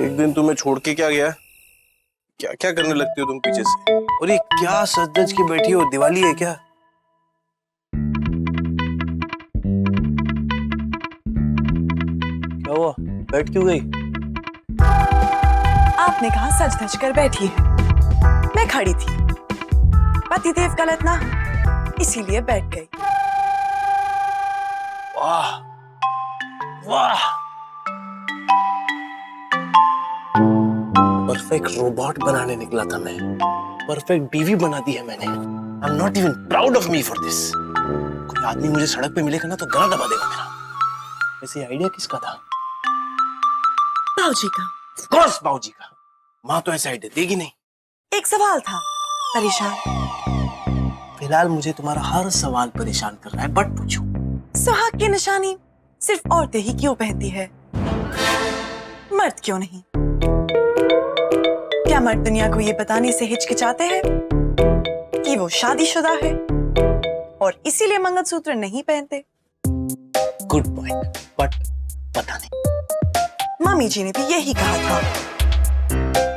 एक दिन तुम्हें छोड़ के क्या गया? क्या क्या करने लगती हो तुम पीछे से? और ये क्या सज-धज के बैठी हो? दिवाली है क्या? क्या हुआ? बैठ क्यों गई? आपने कहा सज धज कर बैठी है, मैं खड़ी थी। पतिदेव गलत ना, इसीलिए बैठ गई। वाह वाह, परफेक्ट रोबोट बनाने निकला था मैं, परफेक्ट बीवी बना दी है मैंने। I am not even proud of me for this. कोई आदमी मुझे सड़क पे मिलेगा ना तो गला दबा देगा मेरा। वैसे आइडिया किसका था? बाबूजी का। ऑफ कोर्स बाबूजी का। माँ तो ऐसा आइडिया देगी नहीं। एक सवाल था, परेशान। फिलहाल मुझे तुम्हारा हर सवाल परेशान कर रहा है, बट पूछो। सुहाग की निशानी सिर्फ औरतें ही क्यों पहनती है, मर्द क्यों नहीं? क्या मर्द दुनिया को ये बताने से हिचकिचाते हैं कि वो शादीशुदा है और इसीलिए मंगलसूत्र नहीं पहनते? गुड पॉइंट, बट पता नहीं। मम्मी जी ने भी यही कहा था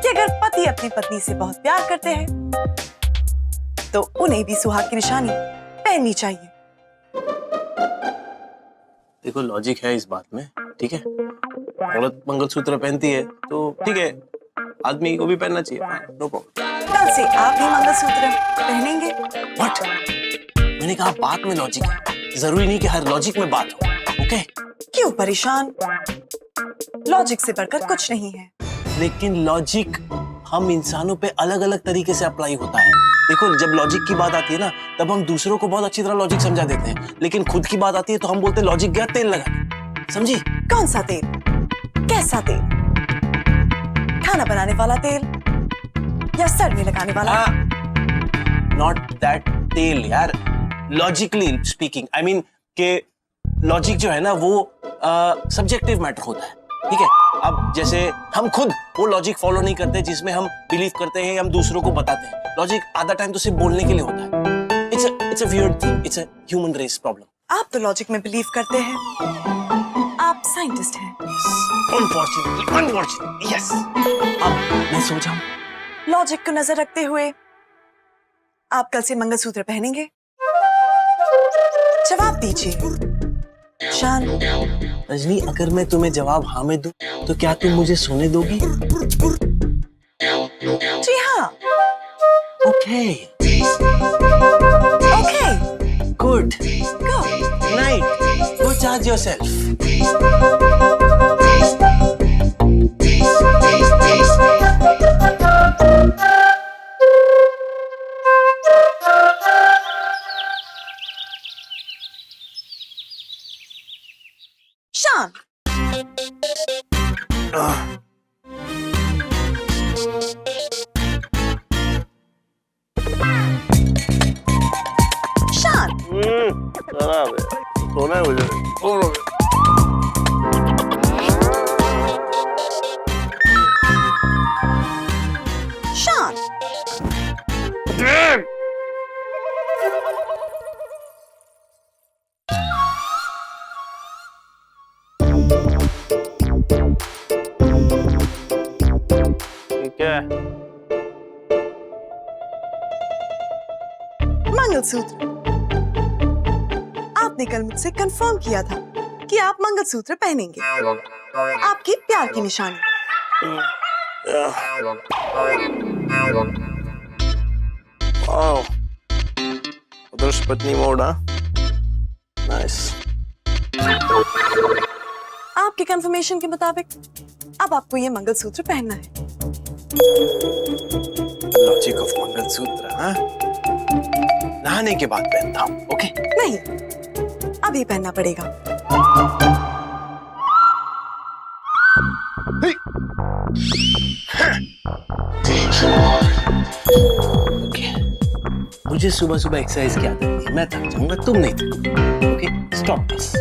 कि अगर पति अपनी पत्नी से बहुत प्यार करते हैं तो उन्हें भी सुहाग की निशानी पहननी चाहिए। देखो लॉजिक है इस बात में, ठीक है। औरत मंगलसूत्र पहनती है तो ठीक है, आदमी को भी पहनना चाहिए, नो प्रॉब्लम। कल से आप भी मंगलसूत्र पहनेंगे। व्हाट? मैंने कहा बात में लॉजिक है, जरूरी नहीं कि हर लॉजिक में बात हो। ओके? क्यों परेशान? लॉजिक से बढ़कर कुछ नहीं है। लेकिन लॉजिक हम इंसानों पे अलग अलग तरीके से अप्लाई होता है। देखो जब लॉजिक की बात आती है ना, तब हम दूसरों को बहुत अच्छी तरह लॉजिक समझा देते हैं, लेकिन खुद की बात आती है तो हम बोलते हैं लॉजिक गया तेल लगा। समझी? कौन सा तेल? कैसा तेल? खाना बनाने वाला तेल या सर में लगाने वाला? नॉट दैट तेल यार। लॉजिकली स्पीकिंग, आई मीन के लॉजिक जो है ना वो सब्जेक्टिव मैटर होता है, ठीक है। अब जैसे हम खुद वो लॉजिक फॉलो नहीं करते जिसमें हम बिलीव करते हैं, हम दूसरों को बताते हैं। लॉजिक आधा टाइम तो सिर्फ बोलने के लिए होता है। It's a weird thing, it's a human race problem. आप तो लॉजिक में बिलीव करते हैं, आप साइंटिस्ट हैं। Unfortunately yes. अब मैं सो जाऊं? लॉजिक को नजर रखते हुए आप कल से मंगलसूत्र पहनेंगे? जवाब दीजिए। शान। रजनी, अगर मैं तुम्हें जवाब हाँ में दूं तो क्या तुम मुझे सोने दोगी? जी हाँ। Okay okay. Good go night, go charge yourself. शान। शान। खराब है, सोना है मुझे। शान। क्या है? मंगलसूत्र। आपने कल मुझसे कंफर्म किया था कि आप मंगलसूत्र पहनेंगे, आपकी प्यार की निशानी। वाओ, आदर्श पत्नी मोड, नाइस। आपके कंफर्मेशन के मुताबिक अब आपको ये मंगलसूत्र पहनना है। लॉजिक ऑफ मंगलसूत्र, हाँ? नहाने के बाद पहनता हूँ, ओके? नहीं, अभी पहनना पड़ेगा। ओके, मुझे सुबह सुबह एक्सरसाइज की आदत नहीं है, मैं थक जाऊंगा, तुम नहीं थकोगे, ओके? Stop this.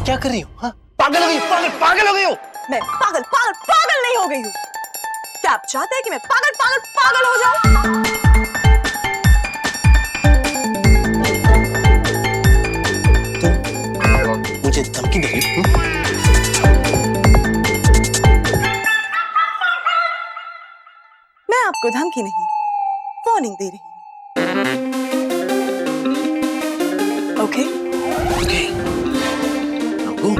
क्या कर रही हो? हाँ? पागल हो गई, पागल हो गई हो? मैं पागल नहीं हो गई हूँ। क्या आप चाहते हैं कि मैं पागल हो जाऊं? तुम मुझे धमकी दे रही हो? मैं आपको धमकी नहीं, वार्निंग दे रही हूँ। Okay? Okay. Now go.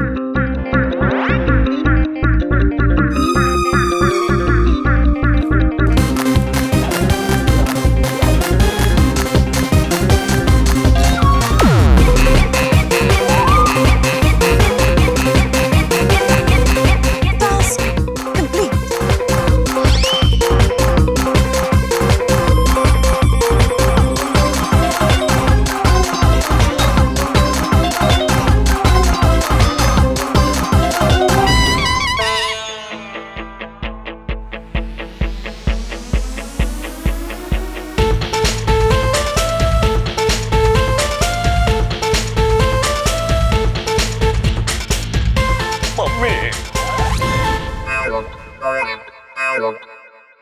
Task complete.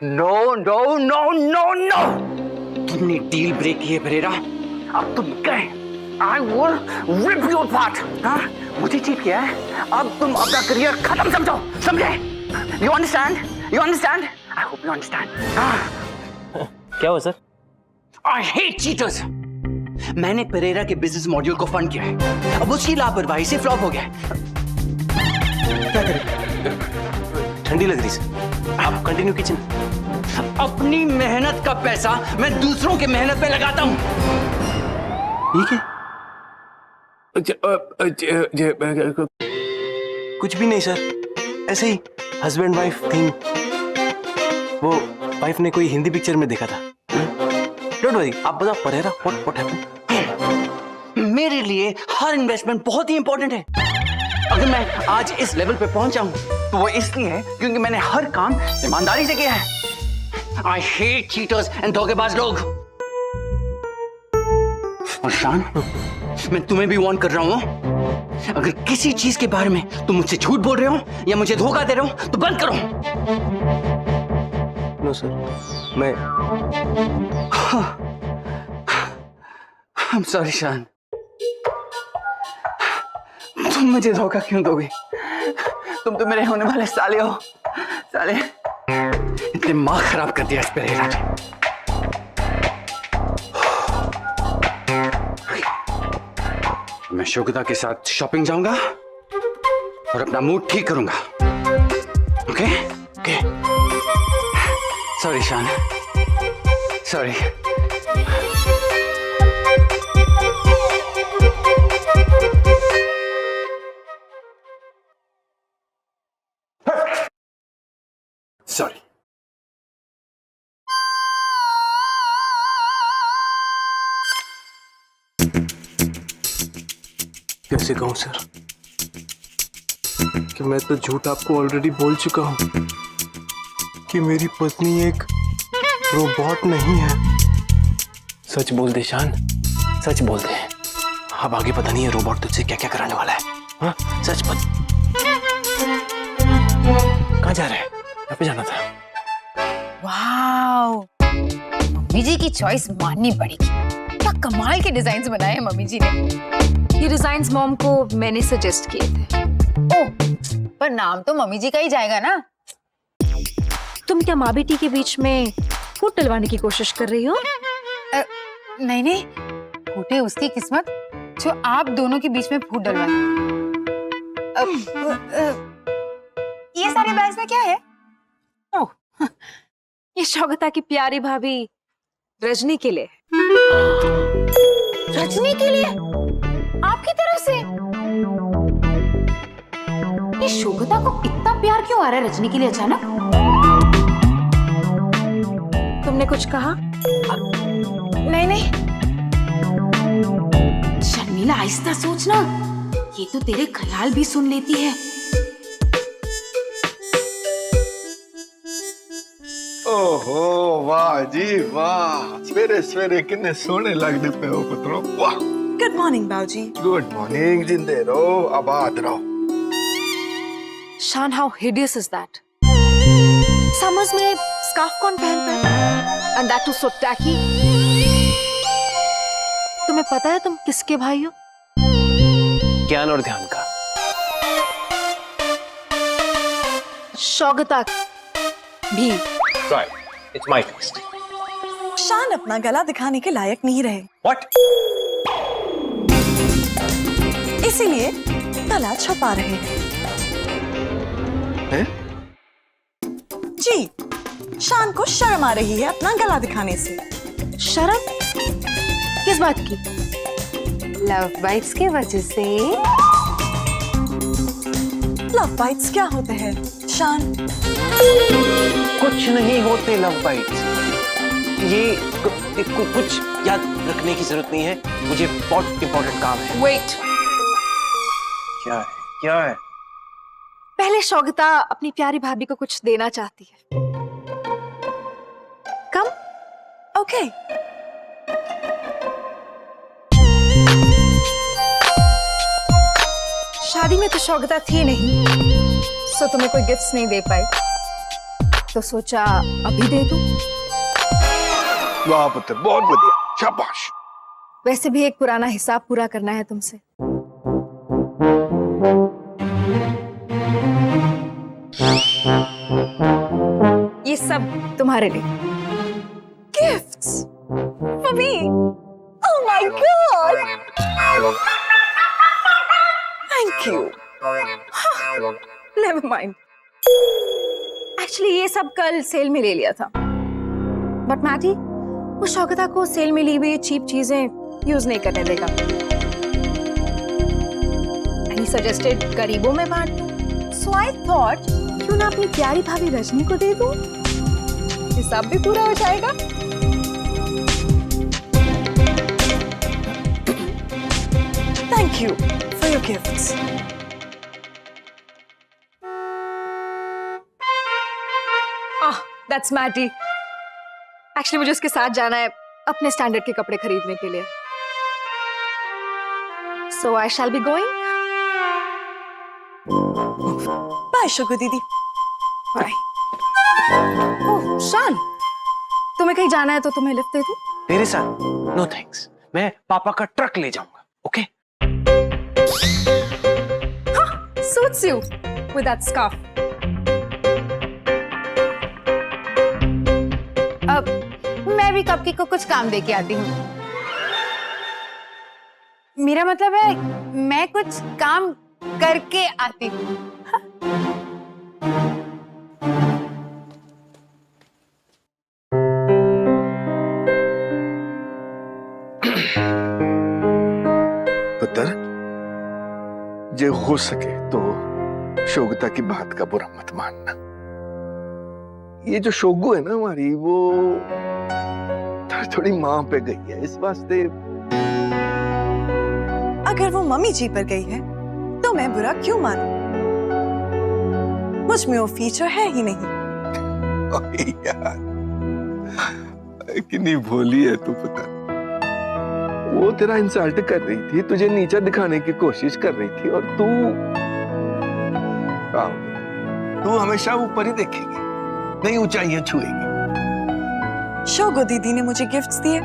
No no no no no, तुमने डील ब्रेक की है परेरा। अब तुम गए, I will rip your part. हाँ, मुझे चीट किया है, अब तुम अपना करियर खत्म समझो, समझे? You understand? You understand? I hope you understand. क्या हुआ सर? I hate cheaters. मैंने परेरा के बिजनेस मॉड्यूल को फंड किया है, अब उसकी लापरवाही से फ्लॉप हो गया है। क्या करें? ठंडी लग रही सर, आप कंटिन्यू किचन। अपनी मेहनत का पैसा मैं दूसरों के मेहनत पे लगाता हूँ। ठीक है। कुछ भी नहीं सर, ऐसे ही हस्बैंड वाइफ थिंग। वो वाइफ ने कोई हिंदी पिक्चर में देखा था। डोंट वरी, आप बताओ परेरा, व्हाट हैपेंड? मेरे लिए हर इन्वेस्टमेंट बहुत ही इंपॉर्टेंट है। अगर मैं आज इस लेवल पे पहुंचा हूं तो वो इसलिए है क्योंकि मैंने हर काम ईमानदारी से किया है। आई हेट चीटर्स एंड धोखेबाज लोग। और शान, मैं तुम्हें भी वार्न कर रहा हूं, अगर किसी चीज के बारे में तुम मुझसे झूठ बोल रहे हो या मुझे धोखा दे रहे हो तो बंद करो। नो सर, मैं आई एम सॉरी शान, तुम मुझे धोखा क्यों दोगे? तुम तो मेरे होने वाले साले हो। साले, इतने दिमाग खराब कर दिया इस परेरा ने। मैं शोकता के साथ शॉपिंग जाऊंगा और अपना मूड ठीक करूंगा। ओके? ओके। सॉरी शान, सॉरी। सॉरी। कैसे कहूं सर कि मैं तो झूठ आपको ऑलरेडी बोल चुका हूं कि मेरी पत्नी एक रोबोट नहीं है। सच बोल दे शान, सच बोल दे। अब आगे पता नहीं है रोबोट तुझसे क्या क्या कराने वाला है। हाँ, सच बता। कहाँ जा रहा है? यहाँ पे जाना था। वाओ, मम्मी जी की चॉइस माननी पड़ेगी। क्या कमाल के डिजाइन्स बनाए हैं मम्मी जी ने। ये डिजाइन्स मॉम को मैंने सजेस्ट किए थे। ओह, पर नाम तो मम्मी जी का ही जाएगा ना। तुम क्या माँ बेटी के बीच में फूट डलवाने की कोशिश कर रही हो? नहीं नहीं, फूटे उसकी किस्मत जो आप दोनों के बीच में फूट डलवाए। ये सारे बैग्स में क्या है? ओह, ये शौकता की प्यारी भाभी रजनी के लिए। रजनी के लिए? आपकी तरफ से? ये शोकता को इतना प्यार क्यों आ रहा है रजनी के लिए अचानक? तुमने कुछ कहा? नहीं नहीं, शर्मिला आहिस्ता सोचना, ये तो तेरे ख्याल भी सुन लेती है। ओहो वाह जी वाह, सवेरे सवेरे कितने सोने लगते पे हो पुत्रों। वाह, गुड मॉर्निंग बाबूजी। गुड मॉर्निंग, जिंदे रहो, आबाद रहो। Shaan, how hideous is that? Summers में स्कार्फ कौन पहनता है? And that too so tacky. तुम्हें पता है तुम किसके भाई हो? ज्ञान और ध्यान का। शौकता भी। Right, It's my twist. शान अपना गला दिखाने के लायक नहीं रहे, What? इसीलिए गला छुपा रहे हैं? जी, शान को शर्म आ रही है अपना गला दिखाने से। शर्म किस बात की? लव बाइट्स की वजह से? लव बाइट्स क्या होते हैं शान? कुछ नहीं होते लव बाइट्स। ये कुछ याद रखने की जरूरत नहीं है, मुझे बहुत इंपॉर्टेंट काम है। वेट, क्या है? क्या है? पहले शौगता अपनी प्यारी भाभी को कुछ देना चाहती है। कम। ओके। शादी में तो शौकता थी नहीं, सो तुम्हें कोई गिफ्ट्स नहीं दे पाई, तो सोचा अभी दे दूं। वाह पुत्र, बहुत बढ़िया, शाबाश। वैसे भी एक पुराना हिसाब पूरा करना है तुमसे। ये सब तुम्हारे लिए। Gifts for me. Oh my God, thank you. Never mind, actually ये सब कल सेल में ले लिया था, बट मैटी वो शौकता को सेल में ली हुई चीप चीजें यूज नहीं करने देगा। एंड ही सजेस्टेड गरीबों में बांट दो, सो आई थॉट क्यों ना अपनी प्यारी भाभी रजनी को दे दूं, हिसाब भी पूरा हो जाएगा। Thank you for your gifts. That's मैटी। एक्चुअली मुझे उसके साथ जाना है अपने स्टैंडर्ड के कपड़े खरीदने के लिए, so I shall be going. Bye शुगु दीदी। बाय। ओह शान, तुम्हें कहीं जाना है तो तुम्हें लिफ्ट दे दूं? तेरे साथ? नो थैंक्स, मैं पापा का ट्रक ले जाऊंगा। Okay? Suits you with that scarf. अब मैं भी कपकी को कुछ काम दे के आती हूँ। मेरा मतलब है मैं कुछ काम करके आती हूँ। पुत्र, जे हो सके तो शोगता की बात का बुरा मत मानना। ये जो शोगू है ना हमारी, वो थोड़ी माँ पे गई है, इस वास्ते। अगर वो मम्मी जी पर गई है तो मैं बुरा क्यों मानूं? मुझ में वो फीचर है ही नहीं। ओए यार, कितनी भोली है तू पुत्र। वो तेरा इंसल्ट कर रही थी, तुझे नीचा दिखाने की कोशिश कर रही थी, और तू हमेशा ऊपर ही देखेगी, नहीं ऊंचाइयां छुएगी। शोगो दीदी ने मुझे गिफ्ट्स दिए,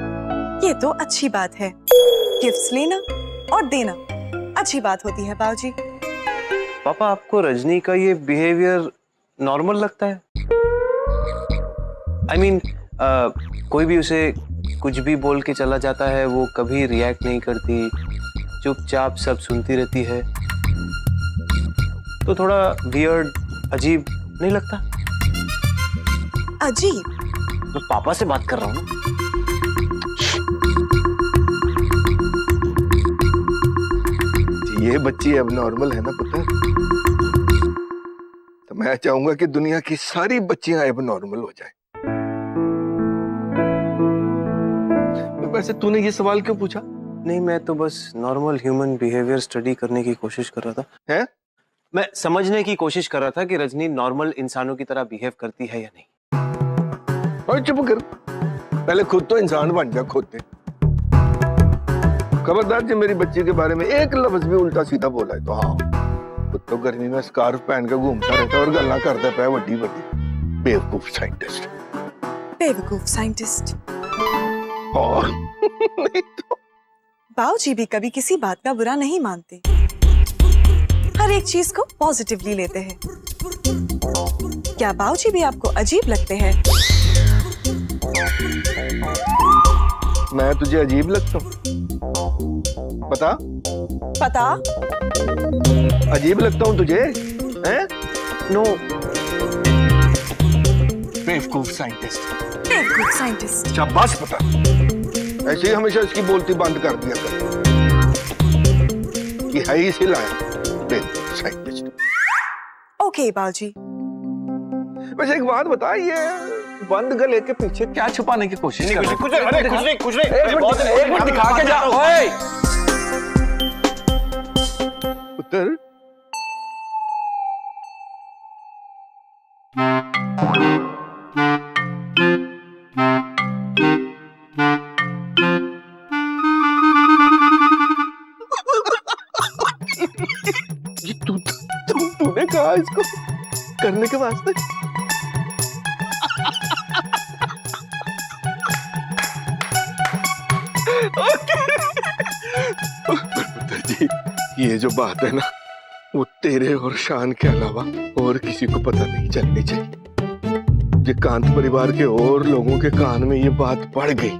ये तो अच्छी बात है। गिफ्ट्स लेना और देना अच्छी बात होती है बाबूजी। पापा, आपको रजनी का ये बिहेवियर नॉर्मल लगता है? I mean, कोई भी उसे कुछ भी बोल के चला जाता है, वो कभी रिएक्ट नहीं करती, चुपचाप सब सुनती रहती है, तो थोड़ा वियर्ड, अजीब नहीं लगता? अजीब? मैं पापा से बात कर रहा हूँ ना। ये बच्ची अब नॉर्मल है ना पुत्र, तो मैं चाहूंगा कि दुनिया की सारी बच्चियां अब नॉर्मल हो जाए। वैसे तूने ये सवाल क्यों पूछा? नहीं, मैं तो बस नॉर्मल ह्यूमन बिहेवियर स्टडी करने की कोशिश कर रहा था। है? मैं समझने की कोशिश कर रहा था कि रजनी नॉर्मल इंसानों की तरह बिहेव करती है या नहीं। और चुप कर, पहले खुद तो इंसान बन जा खुद। खबरदार जो मेरी बच्ची के बारे में एक लफ्ज भी उल्टा सीधा बोला है तो हाँ, खुद तो गर्मी में स्कार्फ पहन के घूमता रहता और गल्ला करता है वड्डी वड्डी। बेवकूफ साइंटिस्ट। बेवकूफ साइंटिस्ट। और नहीं तो बाबूजी भी कभी किसी बात का बुरा नहीं मानते, हर एक चीज को पॉजिटिवली लेते हैं। क्या बाबूजी भी आपको अजीब लगते हैं? मैं तुझे अजीब लगता हूँ? बता, पता? अजीब लगता हूँ तुझे? हैं? नो। बेवकूफ साइंटिस्ट। बेवकूफ साइंटिस्ट। शाबाश पता। ऐसे ही हमेशा इसकी बोलती बंद कर दिया कर। कि है ही इसे लाया बेवकूफ साइंटिस्ट। ओके बालजी। वैसे एक बात बता, ये बंद गले के पीछे क्या छुपाने की कोशिश कर रहा है? कुछ नहीं एक मिनट दिखा के जा। ओए पुत्र, ये तूने कहा इसको करने के वास्ते? पुत्र जी, ये जो बात है ना, वो तेरे और शान के अलावा और किसी को पता नहीं चलनी चाहिए। ये कांत परिवार के और लोगों के कान में ये बात पड़ गई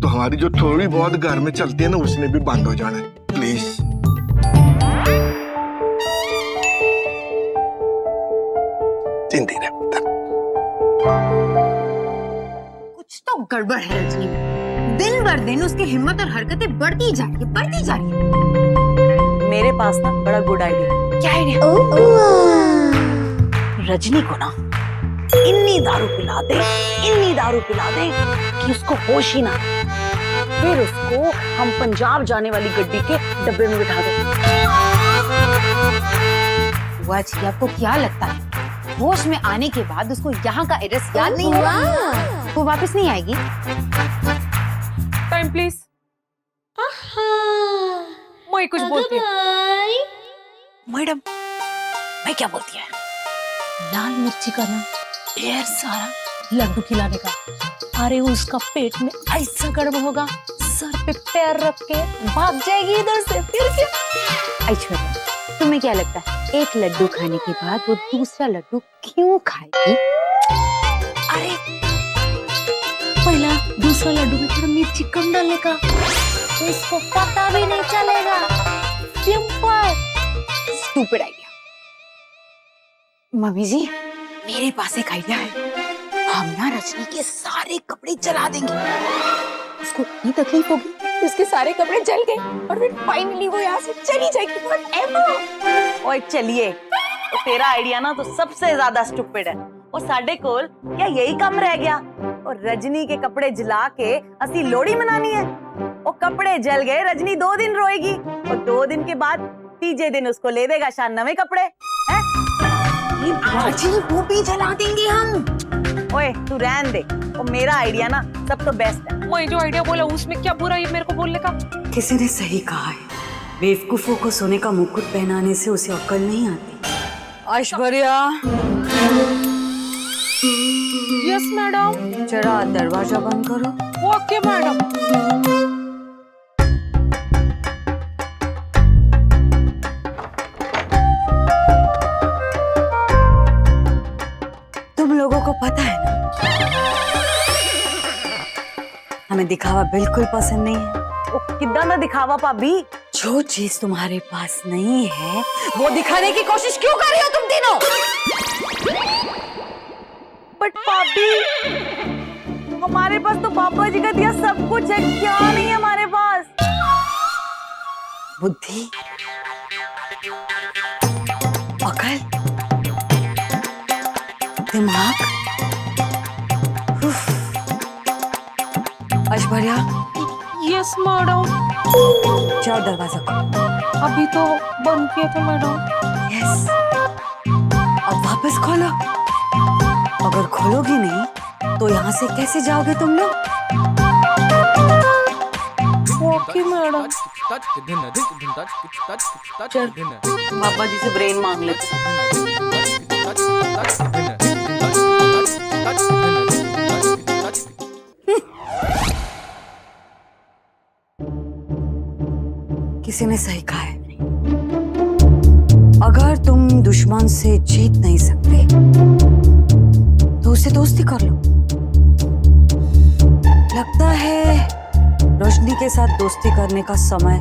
तो हमारी जो थोड़ी बहुत घर में चलती है ना, उसने भी बंद हो जाना है। प्लीज। जिंदी रहे पुत्र। कुछ तो गड़बड़ है रजनी में। दिन भर दिन उसकी हिम्मत और हरकतें बढ़ती जा रही है। मेरे पास ना बड़ा गुड आइडिया। क्या आइडिया? रजनी को ना इतनी दारू पिला दे कि उसको होश ही ना आए। फिर उसको हम पंजाब जाने वाली गड्डी के डब्बे में बिठा दें। बुआ जी, आपको क्या लगता है होश में आने के बाद उसको यहाँ का एड्रेस याद नहीं हुआ? वो वापस नहीं आएगी। Time please. मैं कुछ बोलती हूँ। मैडम, मैं क्या बोलती है? लाल मिर्ची का ना ढेर सारा लड्डू खिलाने का। अरे उसका पेट में ऐसा गड़बड़ होगा, सर पे पैर रख के भाग जाएगी इधर से। फिर क्या? ऐश्वर्या, तुम्हें क्या लगता है एक लड्डू खाने के बाद वो दूसरा लड्डू क्यों खाएगी? अरे पहला दूसरा लड्डू में थोड़ा मिर्ची कम डालने का, तो उसको पता भी नहीं चलेगा। सिंपल। Stupid idea. मम्मी जी, मेरे पास एक आइडिया है। हम ना रजनी के सारे कपड़े जला देंगे। उसको इतनी तकलीफ होगी, उसके सारे कपड़े जल गए और फिर फाइनली वो यहाँ से चली जाएगी forever। ओए चलिए, तो तेरा आइडिया ना तो सबसे ज्यादा स्टूपिड है। और साडे कोल क्या यही कम रह गया? और रजनी के कपड़े जला के असी लोहड़ी मनानी है। और कपड़े जल गए, रजनी 2 दिन रोएगी और 2 दिन के बाद तीजे दिन उसको ले देगा शान नवे कपड़े। हैं? रजनी वो भी जला देंगे हम। ओए तू रहन दे, और मेरा आइडिया ना सब तो बेस्ट है। मैं जो आइडिया बोला उसमें क्या बुरा है मेरे को बोलने का? किसी ने सही कहा है, बेवकूफों को सोने का मुकुट पहनाने से उसे अक्ल नहीं आती। Aishwarya, yes madam. जरा दरवाजा बंद करो। Okay madam. तुम लोगों को पता है ना, हमें दिखावा बिल्कुल पसंद नहीं है। ओ कितना ना दिखावा भाभी। जो चीज तुम्हारे पास नहीं है वो दिखाने की कोशिश क्यों कर रही हो तुम तीनों? बट भाभी, हमारे पास तो पापा जी का दिया सब कुछ है, क्या नहीं है हमारे पास? बुद्धि, अकल, दिमाग। उफ। Aishwarya, yes madam. जाओ दरवाजा खोलो। अभी तो बंद किया था मैडम। यस, अब वापस खोलो। अगर खोलोगी नहीं तो यहाँ से कैसे जाओगे तुम लोग? Okay madam. चल पापा जी से ब्रेन मांग लेते। किसी ने सही कहा है, अगर तुम दुश्मन से जीत नहीं सकते तो उससे दोस्ती कर लो। लगता है रोशनी के साथ दोस्ती करने का समय